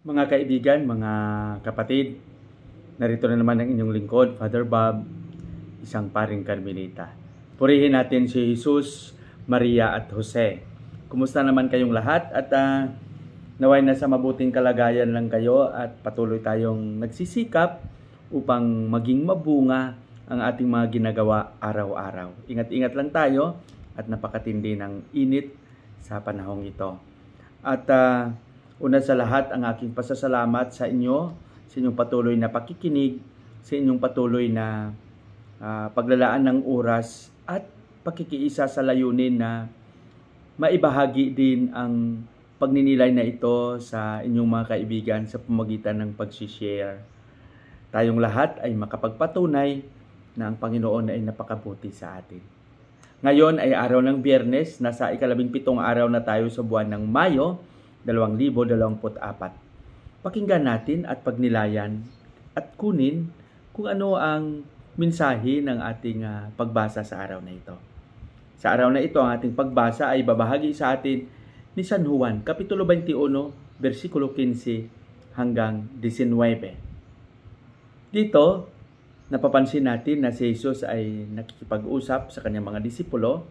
Mga kaibigan, mga kapatid, narito na naman ang inyong lingkod, Father Bob, isang paring Carmelita. Purihin natin si Jesus, Maria at Jose. Kumusta naman kayong lahat at naway na sa mabuting kalagayan lang kayo at patuloy tayong nagsisikap upang maging mabunga ang ating mga ginagawa araw-araw. Ingat-ingat lang tayo at napakatindi ng init sa panahong ito. At una sa lahat, ang aking pasasalamat sa inyo, sa inyong patuloy na pakikinig, sa inyong patuloy na paglalaan ng oras at pakikiisa sa layunin na maibahagi din ang pagninilay na ito sa inyong mga kaibigan sa pamamagitan ng pag-share. Tayong lahat ay makapagpatunay na ang Panginoon ay napakabuti sa atin. Ngayon ay araw ng Biyernes, nasa 17 araw na tayo sa buwan ng Mayo, 2024. Pakinggan natin at pagnilayan at kunin kung ano ang mensahe ng ating pagbasa sa araw na ito. Sa araw na ito, ang ating pagbasa ay babahagi sa atin ni San Juan, Kapitulo 21, versikulo 15 hanggang 19. Dito, napapansin natin na si Jesus ay nakikipag-usap sa kanyang mga disipulo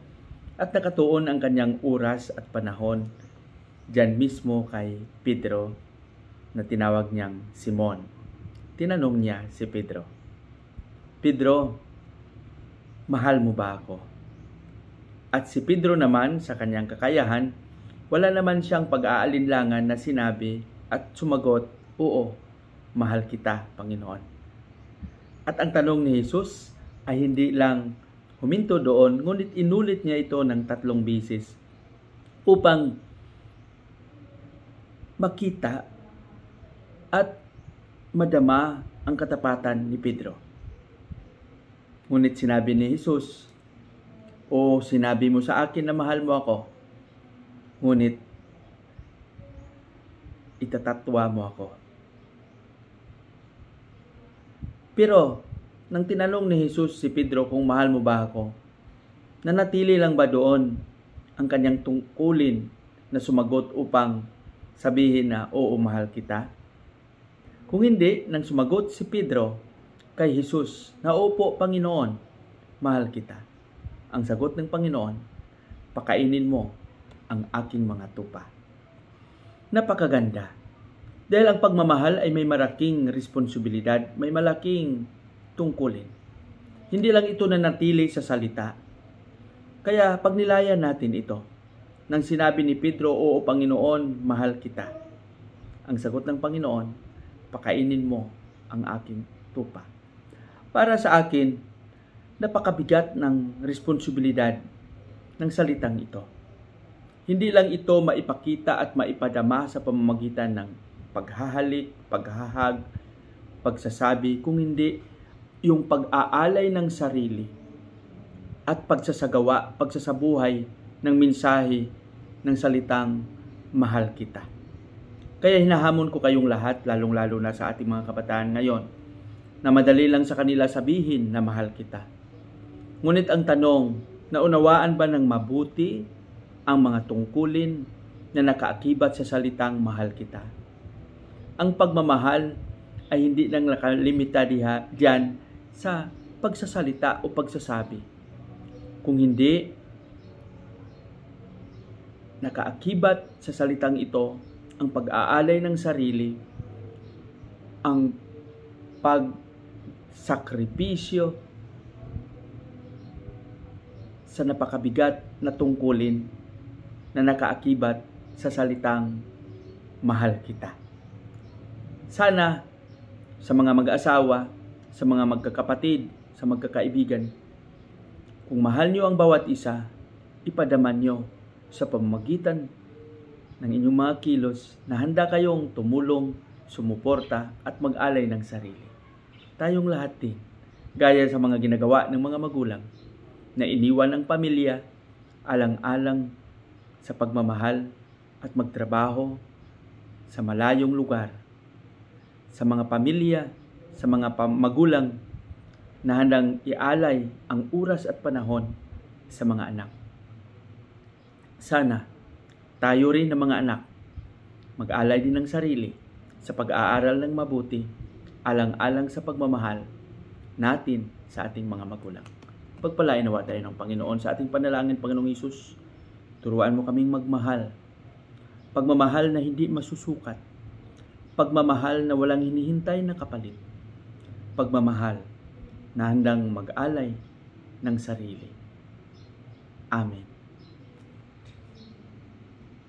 at nakatuon ang kanyang oras at panahon diyan mismo kay Pedro na tinawag niyang Simon. Tinanong niya si Pedro, "Pedro, mahal mo ba ako?" At si Pedro naman sa kanyang kakayahan, wala naman siyang pag-aalinlangan na sinabi at sumagot, "Oo, mahal kita, Panginoon." At ang tanong ni Jesus ay hindi lang huminto doon, ngunit inulit niya ito ng 3 beses upang makita at madama ang katapatan ni Pedro. Ngunit sinabi ni Jesus, "O sinabi mo sa akin na mahal mo ako, ngunit itatatwa mo ako." Pero nang tinanong ni Jesus si Pedro kung mahal mo ba ako, nanatili lang ba doon ang kanyang tungkulin na sumagot upang sabihin na, "Oo, mahal kita"? Kung hindi, nang sumagot si Pedro kay Jesus na, "Opo, Panginoon, mahal kita." Ang sagot ng Panginoon, "Pakainin mo ang aking mga tupa." Napakaganda. Dahil ang pagmamahal ay may malaking responsibilidad, may malaking tungkulin. Hindi lang ito nanatili sa salita. Kaya pagnilayan natin ito. Nang sinabi ni Pedro, "Oo, Panginoon, mahal kita." Ang sagot ng Panginoon, "Pakainin mo ang aking tupa." Para sa akin, napakabigat ng responsibilidad ng salitang ito. Hindi lang ito maipakita at maipadama sa pamamagitan ng paghahalik, paghahag, pagsasabi, kung hindi yung pag-aalay ng sarili at pagsasagawa, pagsasabuhay ng mensahe ng salitang mahal kita. Kaya hinahamon ko kayong lahat, lalong-lalo na sa ating mga kabataan ngayon, na madali lang sa kanila sabihin na mahal kita. Ngunit ang tanong, naunawaan ba ng mabuti ang mga tungkulin na nakaakibat sa salitang mahal kita? Ang pagmamahal ay hindi lang nakalimita diyan sa pagsasalita o pagsasabi. Kung hindi nakaakibat sa salitang ito ang pag-aalay ng sarili, ang pagsakripisyo sa napakabigat na tungkulin na nakaakibat sa salitang mahal kita. Sana sa mga mag-asawa, sa mga magkakapatid, sa magkakaibigan, kung mahal nyo ang bawat isa, ipadaman nyo sa pamamagitan ng inyong mga kilos na handa kayong tumulong, sumuporta at mag-alay ng sarili. Tayong lahat din, gaya sa mga ginagawa ng mga magulang na iniwan ang pamilya alang-alang sa pagmamahal at magtrabaho sa malayong lugar, sa mga pamilya, sa mga magulang na handang ialay ang oras at panahon sa mga anak. Sana tayo rin ng mga anak mag-alay din ng sarili sa pag-aaral ng mabuti, alang-alang sa pagmamahal natin sa ating mga magulang. Pagpalain nawa tayo ng Panginoon sa ating panalangin, Panginoong Hesus. Turuan mo kaming magmahal. Pagmamahal na hindi masusukat. Pagmamahal na walang hinihintay na kapalit. Pagmamahal na handang mag-alay ng sarili. Amen.